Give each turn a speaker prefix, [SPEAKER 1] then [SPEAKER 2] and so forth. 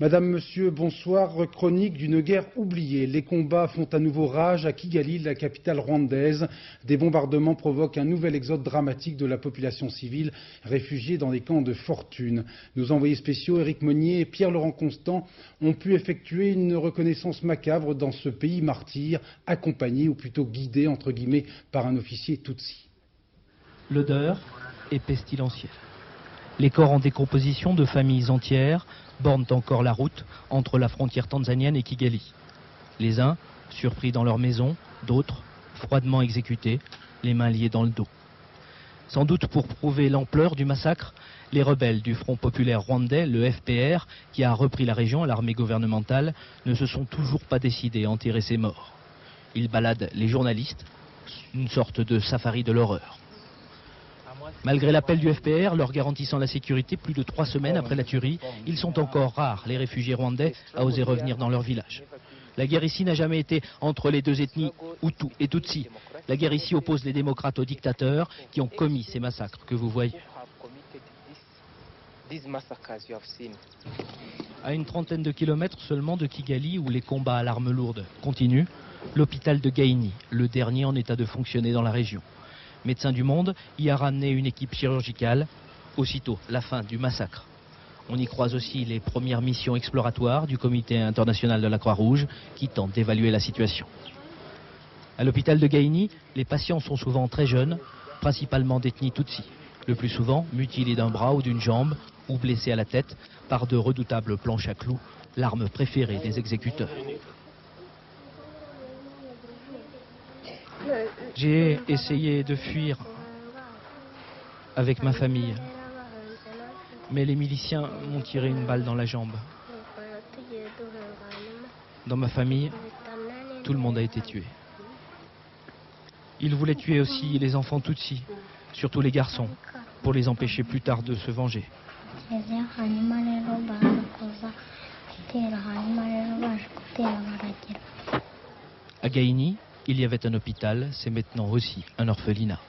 [SPEAKER 1] Madame, Monsieur, bonsoir. Chronique d'une guerre oubliée. Les combats font à nouveau rage à Kigali, la capitale rwandaise. Des bombardements provoquent un nouvel exode dramatique de la population civile réfugiée dans des camps de fortune. Nos envoyés spéciaux, Éric Monnier et Pierre-Laurent Constant, ont pu effectuer une reconnaissance macabre dans ce pays martyr, accompagné ou plutôt guidé, entre guillemets, par un officier Tutsi.
[SPEAKER 2] L'odeur est pestilentielle. Les corps en décomposition de familles entières bornent encore la route entre la frontière tanzanienne et Kigali. Les uns, surpris dans leur maison, d'autres, froidement exécutés, les mains liées dans le dos. Sans doute pour prouver l'ampleur du massacre, les rebelles du Front populaire rwandais, le FPR, qui a repris la région à l'armée gouvernementale, ne se sont toujours pas décidés à enterrer ces morts. Ils baladent les journalistes, une sorte de safari de l'horreur. Malgré l'appel du FPR, leur garantissant la sécurité plus de 3 semaines après la tuerie, ils sont encore rares, les réfugiés rwandais, à oser revenir dans leur village. La guerre ici n'a jamais été entre les deux ethnies, Hutu et Tutsi. La guerre ici oppose les démocrates aux dictateurs qui ont commis ces massacres que vous voyez. À une trentaine de kilomètres seulement de Kigali, où les combats à l'arme lourde continuent, l'hôpital de Gaïni, le dernier en état de fonctionner dans la région. Médecins du Monde y a ramené une équipe chirurgicale, aussitôt la fin du massacre. On y croise aussi les premières missions exploratoires du Comité international de la Croix-Rouge qui tente d'évaluer la situation. À l'hôpital de Gaïni, les patients sont souvent très jeunes, principalement d'ethnie Tutsi. Le plus souvent mutilés d'un bras ou d'une jambe ou blessés à la tête par de redoutables planches à clous, l'arme préférée des exécuteurs. J'ai essayé de fuir avec ma famille, mais les miliciens m'ont tiré une balle dans la jambe. Dans ma famille, tout le monde a été tué. Ils voulaient tuer aussi les enfants Tutsi, surtout les garçons, pour les empêcher plus tard de se venger. À Gaïni, il y avait un hôpital, c'est maintenant aussi un orphelinat.